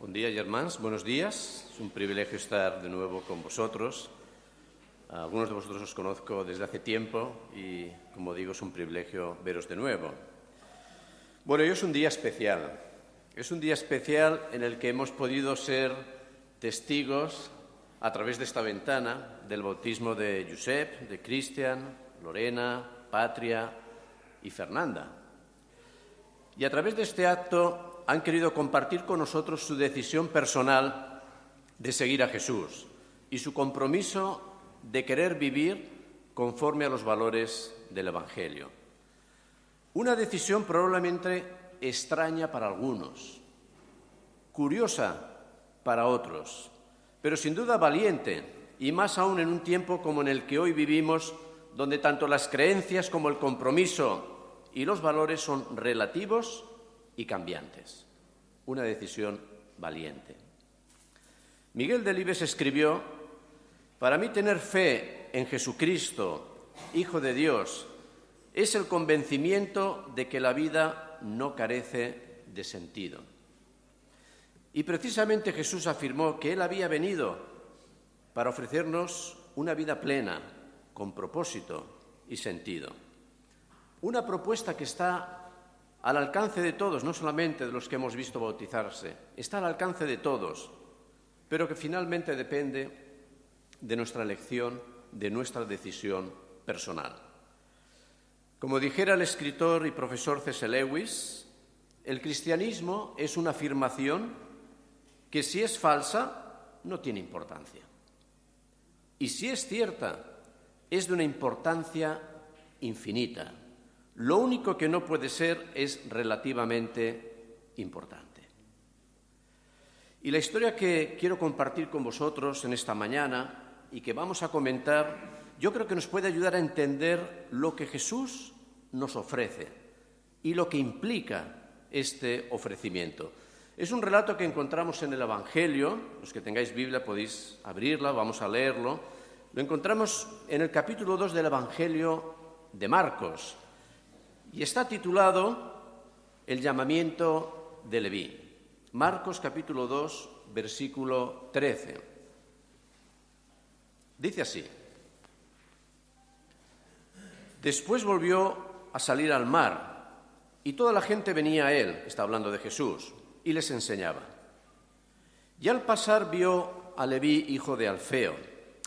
Bon dia, germans, buenos días. Es un privilegio estar de nuevo con vosotros. A algunos de vosotros os conozco desde hace tiempo y, como digo, es un privilegio veros de nuevo. Bueno, hoy es un día especial. Es un día especial en el que hemos podido ser testigos, a través de esta ventana, del bautismo de Josep, de Cristian, Lorena, Patria y Fernanda. Y a través de este acto han querido compartir con nosotros su decisión personal de seguir a Jesús y su compromiso de querer vivir conforme a los valores del Evangelio. Una decisión probablemente extraña para algunos, curiosa para otros, pero sin duda valiente, y más aún en un tiempo como en el que hoy vivimos, donde tanto las creencias como el compromiso y los valores son relativos y cambiantes. Una decisión valiente. Miguel Delibes escribió: «Para mí tener fe en Jesucristo, Hijo de Dios, es el convencimiento de que la vida no carece de sentido». Y precisamente Jesús afirmó que Él había venido para ofrecernos una vida plena, con propósito y sentido. Una propuesta que está al alcance de todos, no solamente de los que hemos visto bautizarse, está al alcance de todos, pero que finalmente depende de nuestra elección, de nuestra decisión personal. Como dijera el escritor y profesor C.S. Lewis, el cristianismo es una afirmación que, si es falsa, no tiene importancia. Y si es cierta, es de una importancia infinita. Lo único que no puede ser es relativamente importante. Y la historia que quiero compartir con vosotros en esta mañana y que vamos a comentar, yo creo que nos puede ayudar a entender lo que Jesús nos ofrece y lo que implica este ofrecimiento. Es un relato que encontramos en el Evangelio. Los que tengáis Biblia podéis abrirla, vamos a leerlo. Lo encontramos en el capítulo 2 del Evangelio de Marcos y está titulado El llamamiento de Leví. Marcos capítulo 2, versículo 13. Dice así: «Después volvió a salir al mar y toda la gente venía a él», está hablando de Jesús, «y les enseñaba. Y al pasar vio a Leví, hijo de Alfeo,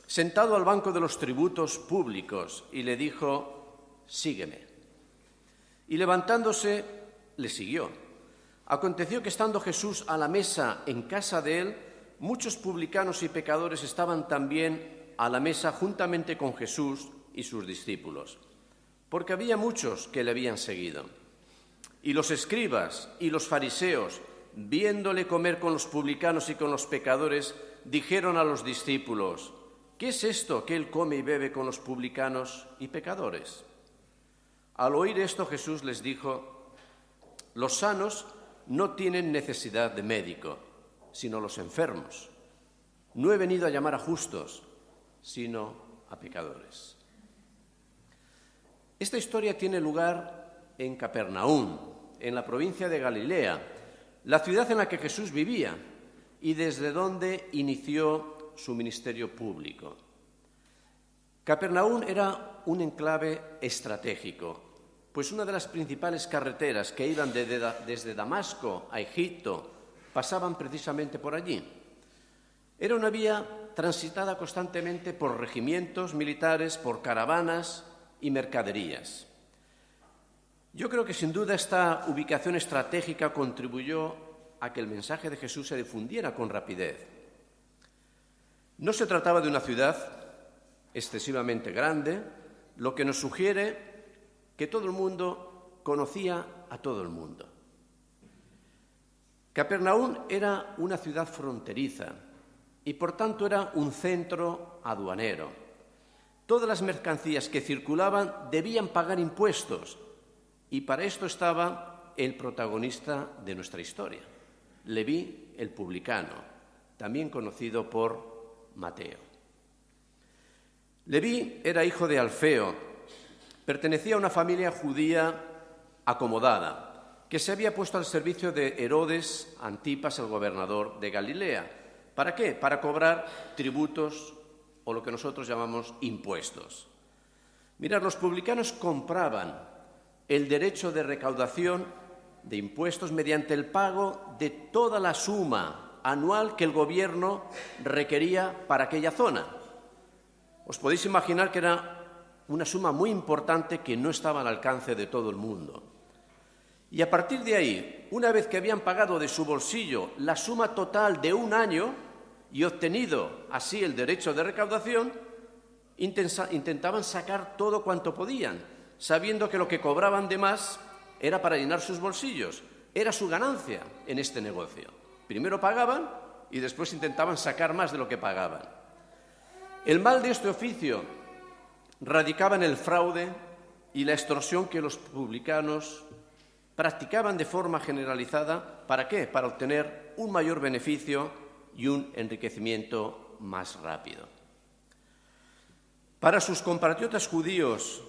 sentado al banco de los tributos públicos, y le dijo: sígueme. Y levantándose, le siguió. Aconteció que estando Jesús a la mesa en casa de él, muchos publicanos y pecadores estaban también a la mesa juntamente con Jesús y sus discípulos, porque había muchos que le habían seguido. Y los escribas y los fariseos, viéndole comer con los publicanos y con los pecadores, dijeron a los discípulos: ¿qué es esto que él come y bebe con los publicanos y pecadores? Al oír esto, Jesús les dijo: los sanos no tienen necesidad de médico, sino los enfermos. No he venido a llamar a justos, sino a pecadores». Esta historia tiene lugar en Capernaum, en la provincia de Galilea, la ciudad en la que Jesús vivía y desde donde inició su ministerio público. Capernaum era un enclave estratégico, pues una de las principales carreteras que iban desde Damasco a Egipto pasaban precisamente por allí. Era una vía transitada constantemente por regimientos militares, por caravanas y mercaderías. Yo creo que sin duda esta ubicación estratégica contribuyó a que el mensaje de Jesús se difundiera con rapidez. No se trataba de una ciudad excesivamente grande, lo que nos sugiere que todo el mundo conocía a todo el mundo. Capernaum era una ciudad fronteriza y por tanto era un centro aduanero. Todas las mercancías que circulaban debían pagar impuestos y para esto estaba el protagonista de nuestra historia, Leví el publicano, también conocido por Mateo. Leví era hijo de Alfeo, pertenecía a una familia judía acomodada, que se había puesto al servicio de Herodes Antipas, el gobernador de Galilea. ¿Para qué? Para cobrar tributos o lo que nosotros llamamos impuestos. Mirad, los publicanos compraban el derecho de recaudación de impuestos mediante el pago de toda la suma anual que el gobierno requería para aquella zona. Os podéis imaginar que era una suma muy importante que no estaba al alcance de todo el mundo. Y a partir de ahí, una vez que habían pagado de su bolsillo la suma total de un año y obtenido así el derecho de recaudación, intentaban sacar todo cuanto podían, sabiendo que lo que cobraban de más era para llenar sus bolsillos, era su ganancia en este negocio. Primero pagaban y después intentaban sacar más de lo que pagaban. El mal de este oficio radicaba en el fraude y la extorsión que los publicanos practicaban de forma generalizada. ¿Para qué? Para obtener un mayor beneficio y un enriquecimiento más rápido. Para sus compatriotas judíos,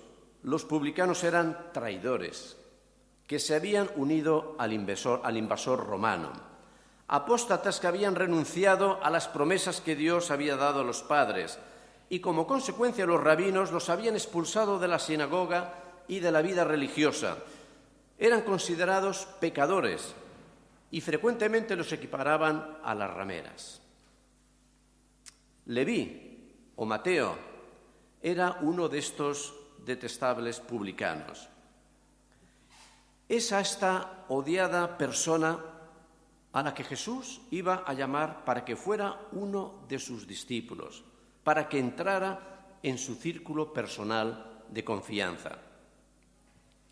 los publicanos eran traidores que se habían unido al invasor romano, apóstatas que habían renunciado a las promesas que Dios había dado a los padres y, como consecuencia, los rabinos los habían expulsado de la sinagoga y de la vida religiosa. Eran considerados pecadores y frecuentemente los equiparaban a las rameras. Leví, o Mateo, era uno de estos detestables publicanos. Es a esta odiada persona a la que Jesús iba a llamar para que fuera uno de sus discípulos, para que entrara en su círculo personal de confianza.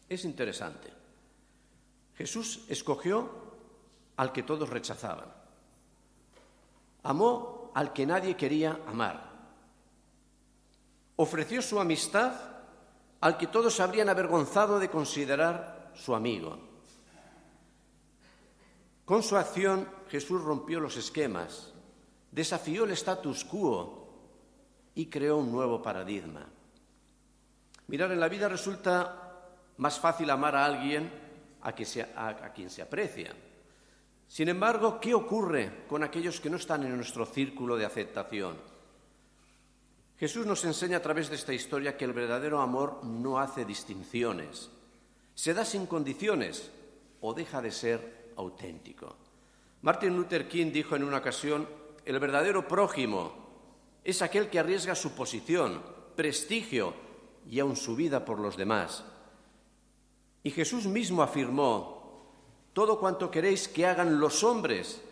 Es interesante. Jesús escogió al que todos rechazaban. Amó al que nadie quería amar. Ofreció su amistad al que todos se habrían avergonzado de considerar su amigo. Con su acción, Jesús rompió los esquemas, desafió el status quo y creó un nuevo paradigma. Mirad, en la vida resulta más fácil amar a alguien a quien se aprecia. Sin embargo, ¿qué ocurre con aquellos que no están en nuestro círculo de aceptación? Jesús nos enseña a través de esta historia que el verdadero amor no hace distinciones, se da sin condiciones o deja de ser auténtico. Martin Luther King dijo en una ocasión: el verdadero prójimo es aquel que arriesga su posición, prestigio y aun su vida por los demás. Y Jesús mismo afirmó: todo cuanto queréis que hagan los hombres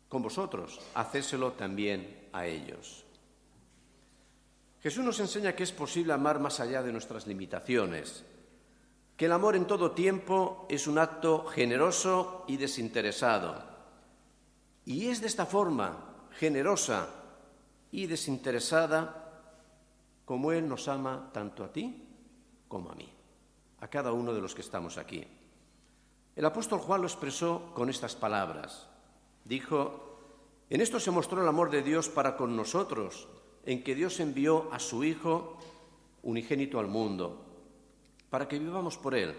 con vosotros, hacédselo también a ellos. Jesús nos enseña que es posible amar más allá de nuestras limitaciones, que el amor en todo tiempo es un acto generoso y desinteresado. Y es de esta forma, generosa y desinteresada, como Él nos ama tanto a ti como a mí, a cada uno de los que estamos aquí. El apóstol Juan lo expresó con estas palabras. Dijo: en esto se mostró el amor de Dios para con nosotros, en que Dios envió a su Hijo unigénito al mundo, para que vivamos por Él.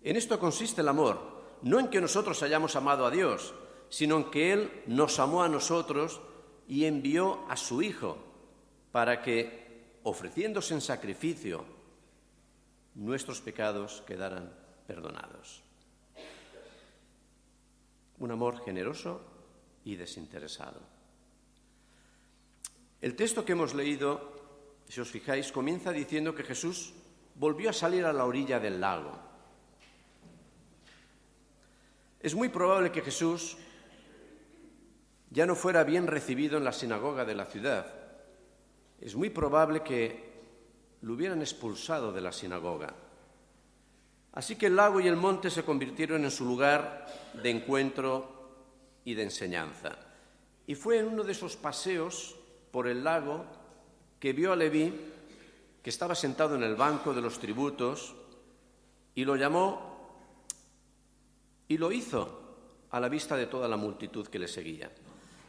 En esto consiste el amor, no en que nosotros hayamos amado a Dios, sino en que Él nos amó a nosotros y envió a su Hijo, para que, ofreciéndose en sacrificio, nuestros pecados quedaran perdonados. Un amor generoso y desinteresado. El texto que hemos leído, si os fijáis, comienza diciendo que Jesús volvió a salir a la orilla del lago. Es muy probable que Jesús ya no fuera bien recibido en la sinagoga de la ciudad. Es muy probable que lo hubieran expulsado de la sinagoga. Así que el lago y el monte se convirtieron en su lugar de encuentro y de enseñanza. Y fue en uno de esos paseos por el lago que vio a Leví, que estaba sentado en el banco de los tributos, y lo llamó y lo hizo a la vista de toda la multitud que le seguía.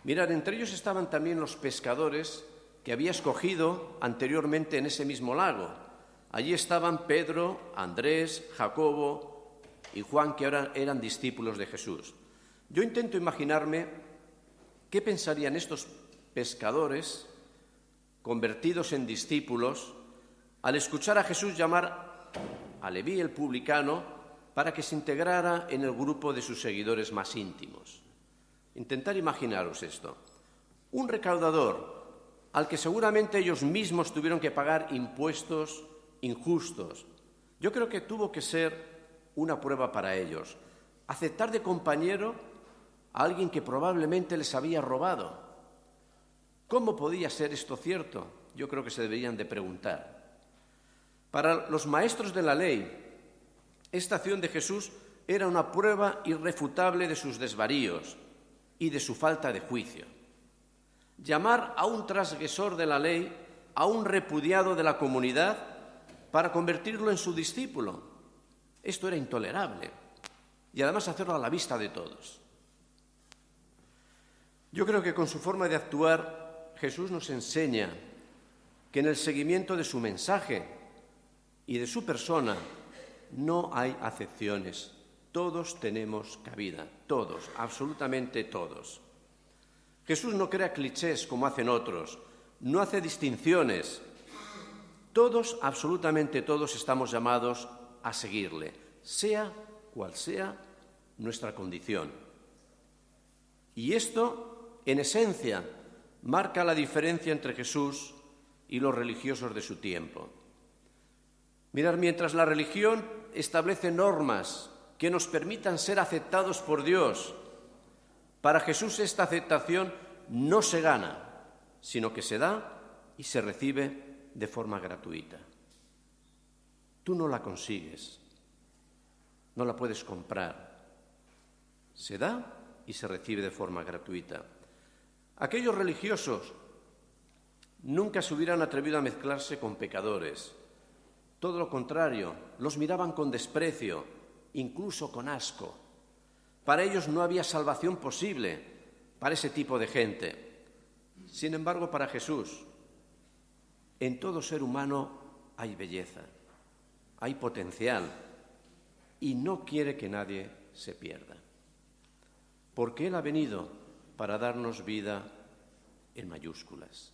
Mirad, entre ellos estaban también los pescadores que había escogido anteriormente en ese mismo lago. Allí estaban Pedro, Andrés, Jacobo y Juan, que ahora eran discípulos de Jesús. Yo intento imaginarme qué pensarían estos pescadores convertidos en discípulos al escuchar a Jesús llamar a Leví el publicano para que se integrara en el grupo de sus seguidores más íntimos. Intentar imaginaros esto. Un recaudador al que seguramente ellos mismos tuvieron que pagar impuestos injustos. Yo creo que tuvo que ser una prueba para ellos. Aceptar de compañero a alguien que probablemente les había robado. ¿Cómo podía ser esto cierto? Yo creo que se deberían de preguntar. Para los maestros de la ley, esta acción de Jesús era una prueba irrefutable de sus desvaríos y de su falta de juicio. Llamar a un transgresor de la ley, a un repudiado de la comunidad, para convertirlo en su discípulo, esto era intolerable. Y además hacerlo a la vista de todos. Yo creo que con su forma de actuar, Jesús nos enseña que en el seguimiento de su mensaje y de su persona no hay acepciones. Todos tenemos cabida, todos, absolutamente todos. Jesús no crea clichés como hacen otros, no hace distinciones. Todos, absolutamente todos, estamos llamados a seguirle, sea cual sea nuestra condición. Y esto, en esencia, marca la diferencia entre Jesús y los religiosos de su tiempo. Mirad, mientras la religión establece normas que nos permitan ser aceptados por Dios, para Jesús esta aceptación no se gana, sino que se da y se recibe de forma gratuita. Tú no la consigues, no la puedes comprar. Se da y se recibe de forma gratuita. Aquellos religiosos nunca se hubieran atrevido a mezclarse con pecadores. Todo lo contrario, los miraban con desprecio, incluso con asco. Para ellos no había salvación posible para ese tipo de gente. Sin embargo, para Jesús, en todo ser humano hay belleza, hay potencial, y no quiere que nadie se pierda. Porque Él ha venido para darnos vida en mayúsculas.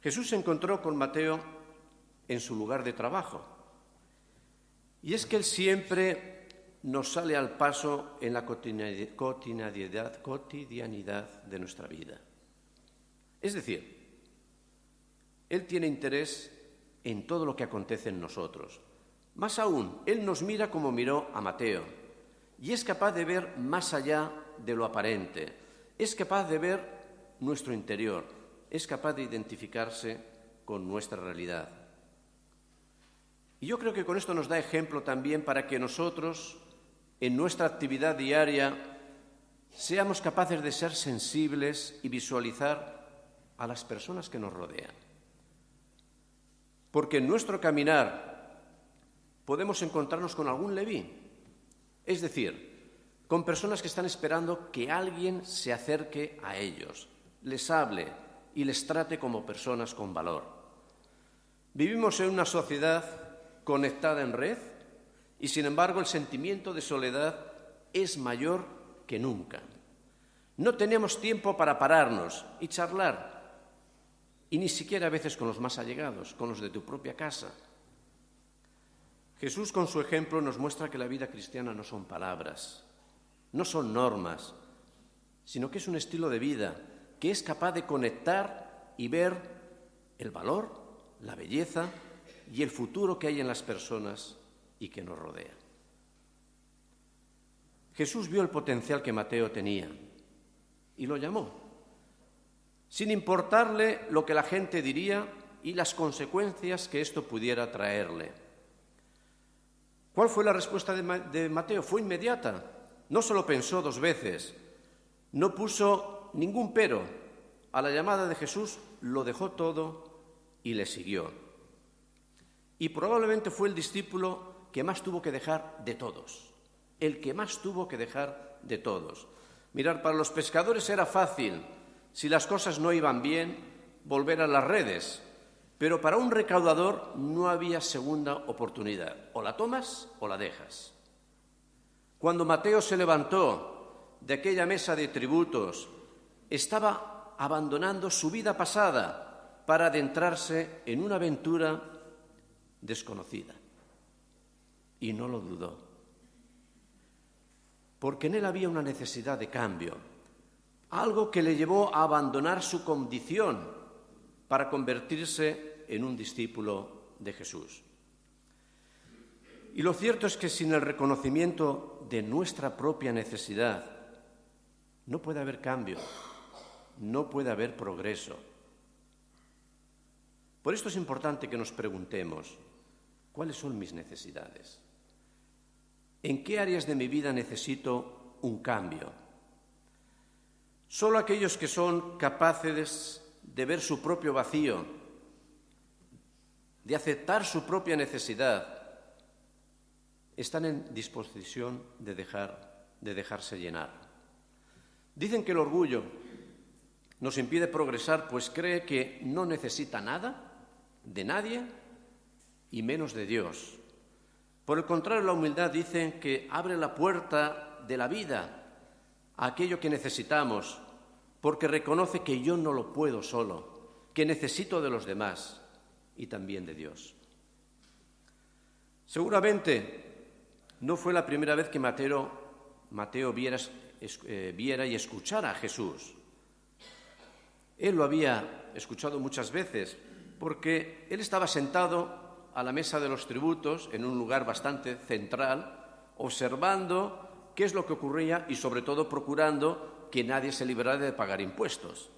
Jesús se encontró con Mateo en su lugar de trabajo. Y es que Él siempre nos sale al paso en la cotidianidad de nuestra vida. Es decir, Él tiene interés en todo lo que acontece en nosotros. Más aún, Él nos mira como miró a Mateo y es capaz de ver más allá de lo aparente. Es capaz de ver nuestro interior, es capaz de identificarse con nuestra realidad. Y yo creo que con esto nos da ejemplo también para que nosotros, en nuestra actividad diaria, seamos capaces de ser sensibles y visualizar a las personas que nos rodean. Porque en nuestro caminar podemos encontrarnos con algún Leví, es decir, con personas que están esperando que alguien se acerque a ellos, les hable y les trate como personas con valor. Vivimos en una sociedad conectada en red y, sin embargo, el sentimiento de soledad es mayor que nunca. No tenemos tiempo para pararnos y charlar, y ni siquiera a veces con los más allegados, con los de tu propia casa. Jesús, con su ejemplo, nos muestra que la vida cristiana no son palabras, no son normas, sino que es un estilo de vida que es capaz de conectar y ver el valor, la belleza y el futuro que hay en las personas y que nos rodean. Jesús vio el potencial que Mateo tenía y lo llamó, sin importarle lo que la gente diría y las consecuencias que esto pudiera traerle. ¿Cuál fue la respuesta de Mateo? Fue inmediata. No solo pensó dos veces, no puso ningún pero. A la llamada de Jesús lo dejó todo y le siguió. Y probablemente fue el discípulo que más tuvo que dejar de todos. El que más tuvo que dejar de todos. Mirad, para los pescadores era fácil, si las cosas no iban bien, volver a las redes. Pero para un recaudador no había segunda oportunidad. O la tomas o la dejas. Cuando Mateo se levantó de aquella mesa de tributos, estaba abandonando su vida pasada para adentrarse en una aventura desconocida. Y no lo dudó, porque en él había una necesidad de cambio, algo que le llevó a abandonar su condición para convertirse en un discípulo de Jesús. Y lo cierto es que sin el reconocimiento de nuestra propia necesidad no puede haber cambio, no puede haber progreso. Por esto es importante que nos preguntemos, ¿cuáles son mis necesidades? ¿En qué áreas de mi vida necesito un cambio? Solo aquellos que son capaces de ver su propio vacío, de aceptar su propia necesidad, están en disposición de dejarse llenar. Dicen que el orgullo nos impide progresar, pues cree que no necesita nada de nadie y menos de Dios. Por el contrario, la humildad dicen que abre la puerta de la vida a aquello que necesitamos, porque reconoce que yo no lo puedo solo, que necesito de los demás y también de Dios. Seguramente no fue la primera vez que Mateo viera y escuchara a Jesús. Él lo había escuchado muchas veces, porque él estaba sentado a la mesa de los tributos, en un lugar bastante central, observando qué es lo que ocurría y, sobre todo, procurando que nadie se librara de pagar impuestos.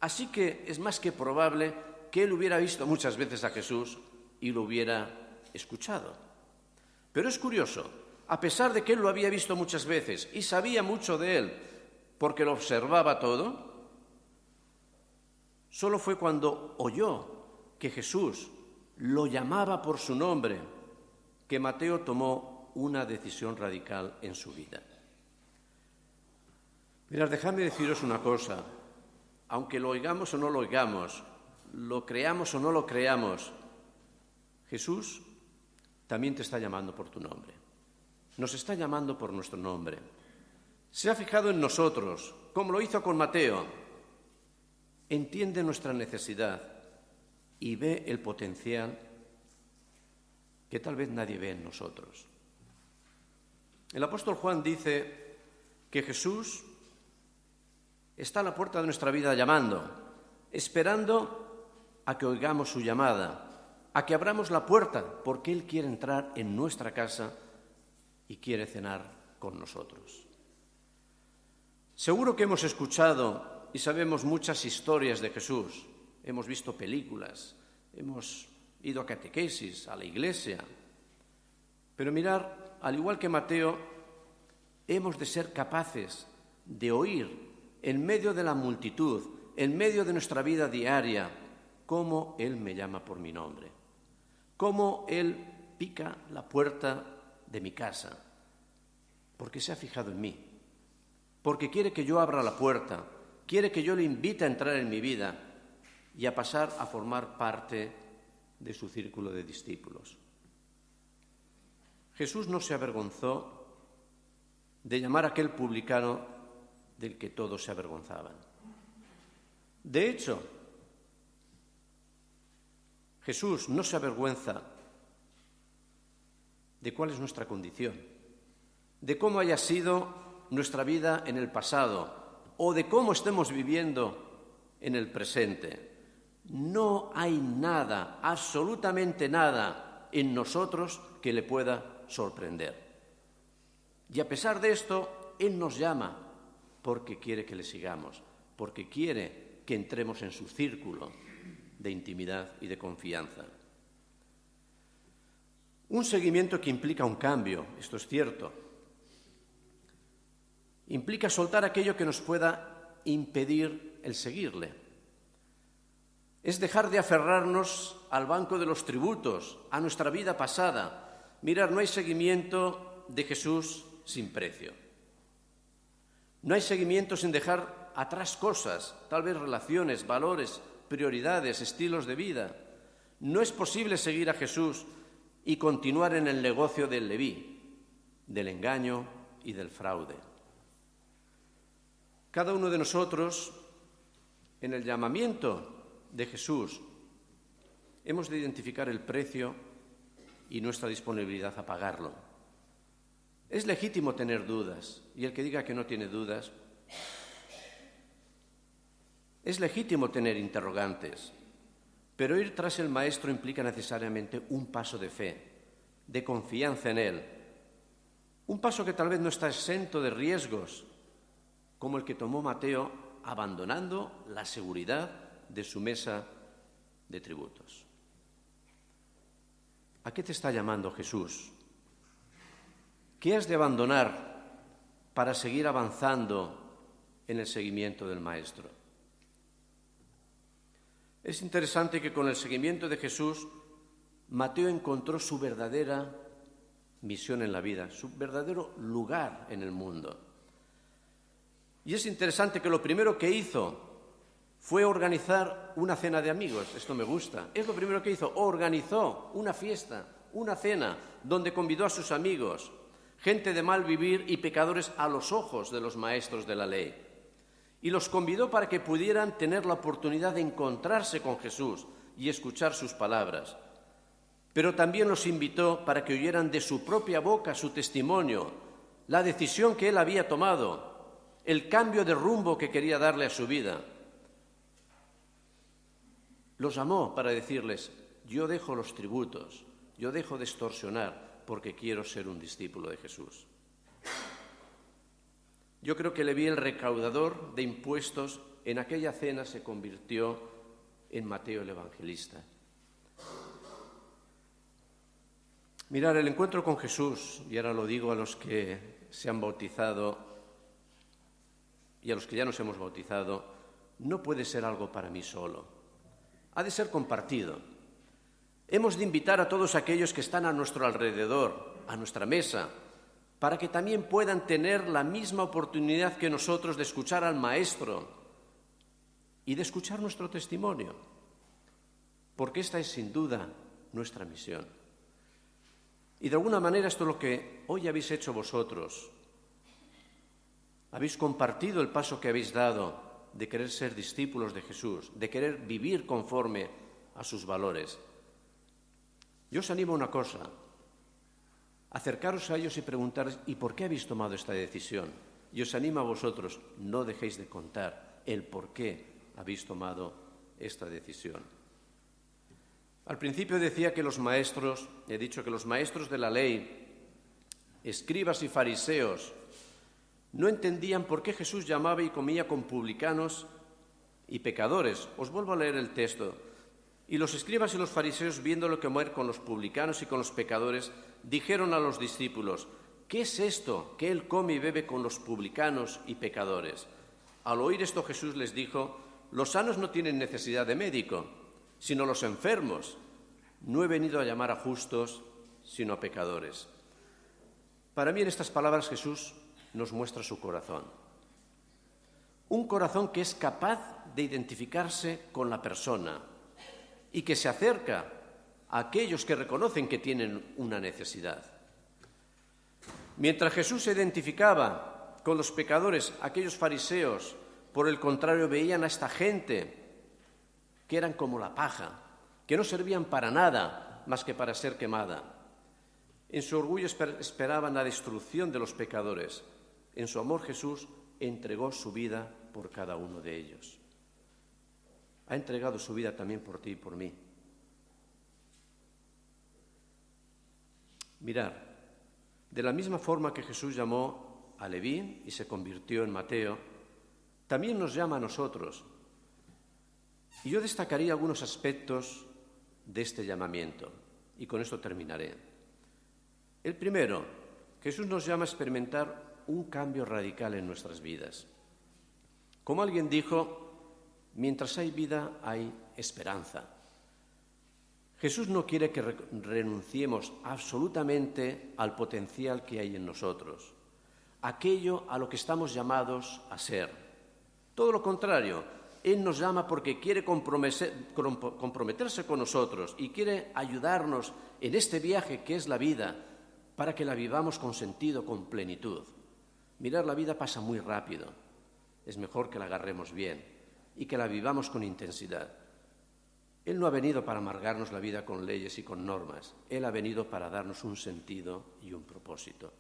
Así que es más que probable que él hubiera visto muchas veces a Jesús y lo hubiera escuchado. Pero es curioso, a pesar de que él lo había visto muchas veces y sabía mucho de él porque lo observaba todo, solo fue cuando oyó que Jesús lo llamaba por su nombre que Mateo tomó una decisión radical en su vida. Mirad, dejadme deciros una cosa, aunque lo oigamos o no lo oigamos, lo creamos o no lo creamos, Jesús también te está llamando por tu nombre. Nos está llamando por nuestro nombre. Se ha fijado en nosotros, como lo hizo con Mateo. Entiende nuestra necesidad y ve el potencial que tal vez nadie ve en nosotros. El apóstol Juan dice que Jesús está a la puerta de nuestra vida llamando, esperando a que oigamos su llamada, a que abramos la puerta, porque Él quiere entrar en nuestra casa y quiere cenar con nosotros. Seguro que hemos escuchado y sabemos muchas historias de Jesús. Hemos visto películas, hemos ido a catequesis, a la iglesia. Pero mirar, al igual que Mateo, hemos de ser capaces de oír en medio de la multitud, en medio de nuestra vida diaria, cómo Él me llama por mi nombre, cómo Él pica la puerta de mi casa, porque se ha fijado en mí, porque quiere que yo abra la puerta, quiere que yo le invite a entrar en mi vida y a pasar a formar parte de su círculo de discípulos. Jesús no se avergonzó de llamar a aquel publicano del que todos se avergonzaban. De hecho, Jesús no se avergüenza de cuál es nuestra condición, de cómo haya sido nuestra vida en el pasado o de cómo estemos viviendo en el presente. No hay nada, absolutamente nada en nosotros que le pueda sorprender. Y a pesar de esto, Él nos llama porque quiere que le sigamos, porque quiere que entremos en su círculo de intimidad y de confianza. Un seguimiento que implica un cambio, esto es cierto. Implica soltar aquello que nos pueda impedir el seguirle. Es dejar de aferrarnos al banco de los tributos, a nuestra vida pasada. Mirad, no hay seguimiento de Jesús sin precio. No hay seguimiento sin dejar atrás cosas, tal vez relaciones, valores, prioridades, estilos de vida. No es posible seguir a Jesús y continuar en el negocio del leví, del engaño y del fraude. Cada uno de nosotros, en el llamamiento de Jesús, hemos de identificar el precio y nuestra disponibilidad a pagarlo. Es legítimo tener dudas, y el que diga que no tiene dudas, es legítimo tener interrogantes, pero ir tras el Maestro implica necesariamente un paso de fe, de confianza en Él, un paso que tal vez no está exento de riesgos, como el que tomó Mateo abandonando la seguridad de su mesa de tributos. ¿A qué te está llamando Jesús? ¿Qué has de abandonar para seguir avanzando en el seguimiento del Maestro? Es interesante que con el seguimiento de Jesús, Mateo encontró su verdadera misión en la vida, su verdadero lugar en el mundo. Y es interesante que lo primero que hizo fue organizar una cena de amigos. Esto me gusta. Es lo primero que hizo. Organizó una fiesta, una cena, donde convidó a sus amigos, gente de mal vivir y pecadores a los ojos de los maestros de la ley. Y los convidó para que pudieran tener la oportunidad de encontrarse con Jesús y escuchar sus palabras. Pero también los invitó para que oyeran de su propia boca su testimonio, la decisión que él había tomado, el cambio de rumbo que quería darle a su vida. Los llamó para decirles: yo dejo los tributos, yo dejo de extorsionar porque quiero ser un discípulo de Jesús. Yo creo que Leví, el recaudador de impuestos, en aquella cena se convirtió en Mateo el Evangelista. Mirar, el encuentro con Jesús, y ahora lo digo a los que se han bautizado y a los que ya nos hemos bautizado, no puede ser algo para mí solo. Ha de ser compartido. Hemos de invitar a todos aquellos que están a nuestro alrededor, a nuestra mesa, para que también puedan tener la misma oportunidad que nosotros de escuchar al Maestro y de escuchar nuestro testimonio, porque esta es sin duda nuestra misión. Y de alguna manera esto es lo que hoy habéis hecho vosotros. Habéis compartido el paso que habéis dado de querer ser discípulos de Jesús, de querer vivir conforme a sus valores. Yo os animo a una cosa: acercaros a ellos y preguntarles: ¿y por qué habéis tomado esta decisión? Y os animo a vosotros: no dejéis de contar el por qué habéis tomado esta decisión. Al principio decía que los maestros de la ley, escribas y fariseos, no entendían por qué Jesús llamaba y comía con publicanos y pecadores. Os vuelvo a leer el texto. Y los escribas y los fariseos, viéndolo comer con los publicanos y con los pecadores, dijeron a los discípulos: ¿qué es esto que él come y bebe con los publicanos y pecadores? Al oír esto, Jesús les dijo: los sanos no tienen necesidad de médico, sino los enfermos. No he venido a llamar a justos, sino a pecadores. Para mí, en estas palabras, Jesús nos muestra su corazón. Un corazón que es capaz de identificarse con la persona y que se acerca a aquellos que reconocen que tienen una necesidad. Mientras Jesús se identificaba con los pecadores, aquellos fariseos, por el contrario, veían a esta gente que eran como la paja, que no servían para nada más que para ser quemada. En su orgullo esperaban la destrucción de los pecadores. En su amor, Jesús entregó su vida por cada uno de ellos. Ha entregado su vida también por ti y por mí. Mirad, de la misma forma que Jesús llamó a Leví y se convirtió en Mateo, también nos llama a nosotros. Y yo destacaría algunos aspectos de este llamamiento, y con esto terminaré. El primero, Jesús nos llama a experimentar un cambio radical en nuestras vidas. Como alguien dijo: mientras hay vida, hay esperanza. Jesús no quiere que renunciemos absolutamente al potencial que hay en nosotros, aquello a lo que estamos llamados a ser. Todo lo contrario, Él nos llama porque quiere comprometerse con nosotros y quiere ayudarnos en este viaje que es la vida, para que la vivamos con sentido, con plenitud. Mirad, la vida pasa muy rápido. Es mejor que la agarremos bien y que la vivamos con intensidad. Él no ha venido para amargarnos la vida con leyes y con normas. Él ha venido para darnos un sentido y un propósito.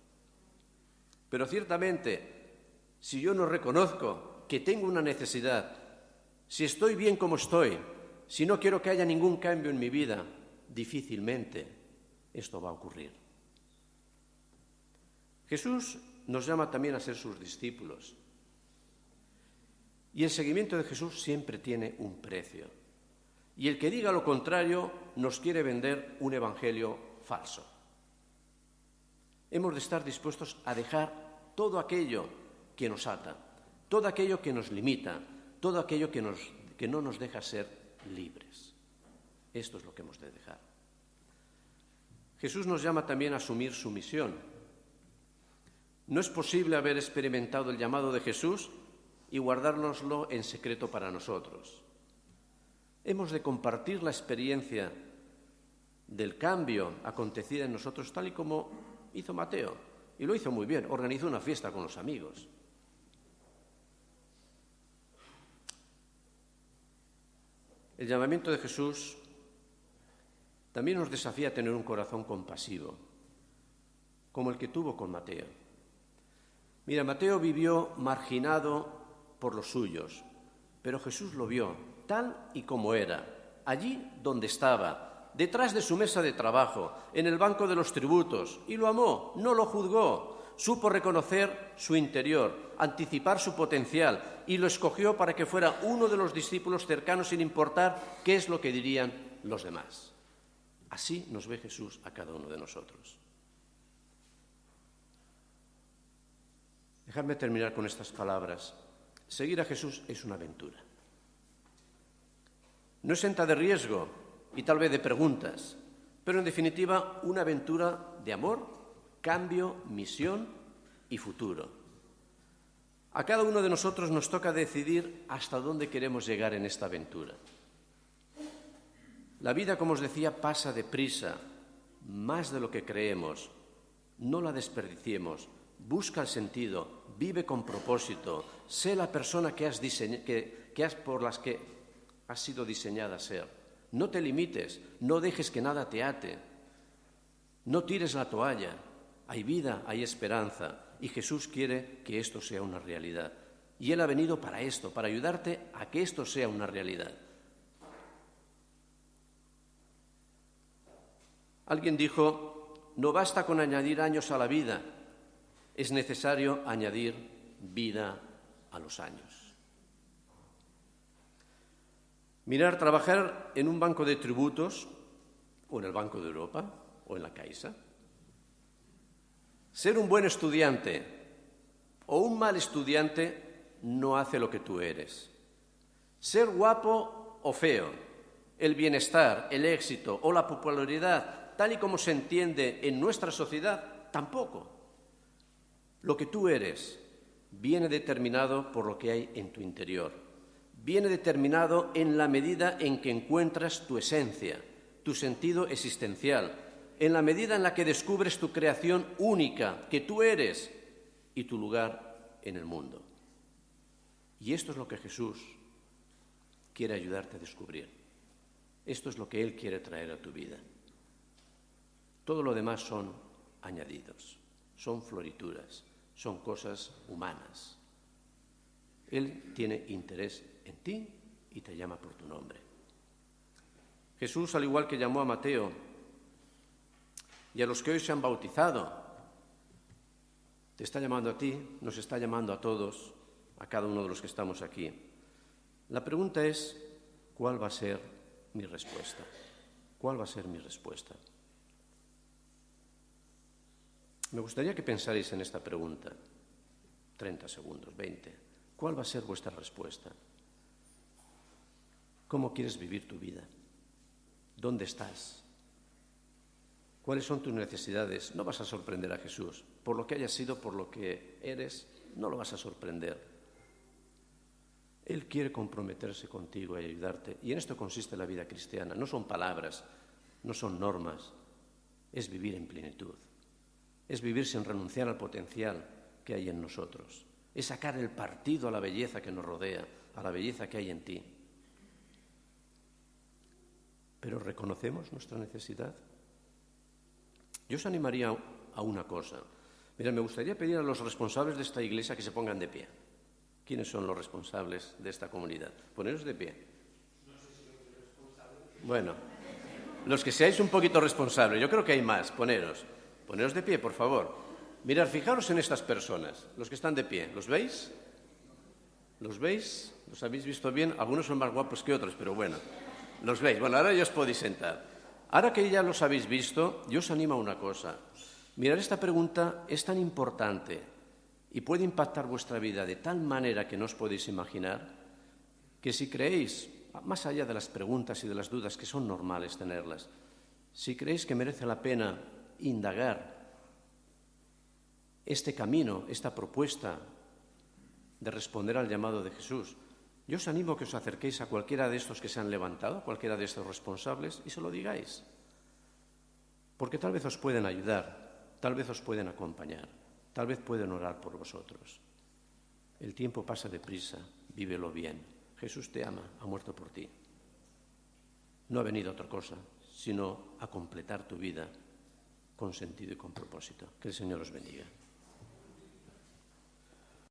Pero ciertamente, si yo no reconozco que tengo una necesidad, si estoy bien como estoy, si no quiero que haya ningún cambio en mi vida, difícilmente esto va a ocurrir. Jesús nos llama también a ser sus discípulos. Y el seguimiento de Jesús siempre tiene un precio. Y el que diga lo contrario nos quiere vender un evangelio falso. Hemos de estar dispuestos a dejar todo aquello que nos ata, todo aquello que nos limita, todo aquello que no nos deja ser libres. Esto es lo que hemos de dejar. Jesús nos llama también a asumir su misión. No es posible haber experimentado el llamado de Jesús y guardárnoslo en secreto para nosotros. Hemos de compartir la experiencia del cambio acontecida en nosotros, tal y como hizo Mateo. Y lo hizo muy bien, organizó una fiesta con los amigos. El llamamiento de Jesús también nos desafía a tener un corazón compasivo, como el que tuvo con Mateo. Mira, Mateo vivió marginado por los suyos, pero Jesús lo vio tal y como era, allí donde estaba, detrás de su mesa de trabajo, en el banco de los tributos, y lo amó, no lo juzgó, supo reconocer su interior, anticipar su potencial, y lo escogió para que fuera uno de los discípulos cercanos sin importar qué es lo que dirían los demás. Así nos ve Jesús a cada uno de nosotros. Dejadme terminar con estas palabras. Seguir a Jesús es una aventura. No exenta de riesgo y tal vez de preguntas, pero en definitiva una aventura de amor, cambio, misión y futuro. A cada uno de nosotros nos toca decidir hasta dónde queremos llegar en esta aventura. La vida, como os decía, pasa deprisa, más de lo que creemos. No la desperdiciemos. Busca el sentido, vive con propósito, sé la persona por las que has sido diseñada a ser. No te limites, no dejes que nada te ate, no tires la toalla. Hay vida, hay esperanza, y Jesús quiere que esto sea una realidad. Y Él ha venido para esto, para ayudarte a que esto sea una realidad. Alguien dijo, no basta con añadir años a la vida, es necesario añadir vida a los años. Mirar, trabajar en un banco de tributos, o en el Banco de Europa, o en la Caixa. Ser un buen estudiante o un mal estudiante no hace lo que tú eres. Ser guapo o feo, el bienestar, el éxito o la popularidad, tal y como se entiende en nuestra sociedad, tampoco. Lo que tú eres viene determinado por lo que hay en tu interior. Viene determinado en la medida en que encuentras tu esencia, tu sentido existencial, en la medida en la que descubres tu creación única, que tú eres, y tu lugar en el mundo. Y esto es lo que Jesús quiere ayudarte a descubrir. Esto es lo que Él quiere traer a tu vida. Todo lo demás son añadidos, son florituras, son cosas humanas. Él tiene interés en ti y te llama por tu nombre. Jesús, al igual que llamó a Mateo y a los que hoy se han bautizado, te está llamando a ti, nos está llamando a todos, a cada uno de los que estamos aquí. La pregunta es, ¿cuál va a ser mi respuesta? ¿Cuál va a ser mi respuesta? Me gustaría que pensarais en esta pregunta. 30 segundos, 20. ¿Cuál va a ser vuestra respuesta? ¿Cómo quieres vivir tu vida? ¿Dónde estás? ¿Cuáles son tus necesidades? No vas a sorprender a Jesús. Por lo que hayas sido, por lo que eres, no lo vas a sorprender. Él quiere comprometerse contigo y ayudarte. Y en esto consiste la vida cristiana. No son palabras, no son normas, es vivir en plenitud. Es vivir sin renunciar al potencial que hay en nosotros. Es sacar el partido a la belleza que nos rodea, a la belleza que hay en ti. Pero ¿reconocemos nuestra necesidad? Yo os animaría a una cosa. Mira, me gustaría pedir a los responsables de esta iglesia que se pongan de pie. ¿Quiénes son los responsables de esta comunidad? Poneros de pie. No sé si soy responsable. Bueno, los que seáis un poquito responsables, yo creo que hay más. Poneros de pie, por favor. Mirad, fijaros en estas personas, los que están de pie. ¿Los veis? ¿Los veis? ¿Los habéis visto bien? Algunos son más guapos que otros, pero bueno. ¿Los veis? Bueno, ahora ya os podéis sentar. Ahora que ya los habéis visto, yo os animo a una cosa. Mirad, esta pregunta es tan importante y puede impactar vuestra vida de tal manera que no os podéis imaginar, que si creéis, más allá de las preguntas y de las dudas que son normales tenerlas, si creéis que merece la pena indagar este camino, esta propuesta de responder al llamado de Jesús, yo os animo a que os acerquéis a cualquiera de estos que se han levantado, cualquiera de estos responsables, y se lo digáis. Porque tal vez os pueden ayudar, tal vez os pueden acompañar, tal vez pueden orar por vosotros. El tiempo pasa deprisa, vívelo bien. Jesús te ama, ha muerto por ti. No ha venido a otra cosa, sino a completar tu vida con sentido y con propósito. Que el Señor os bendiga.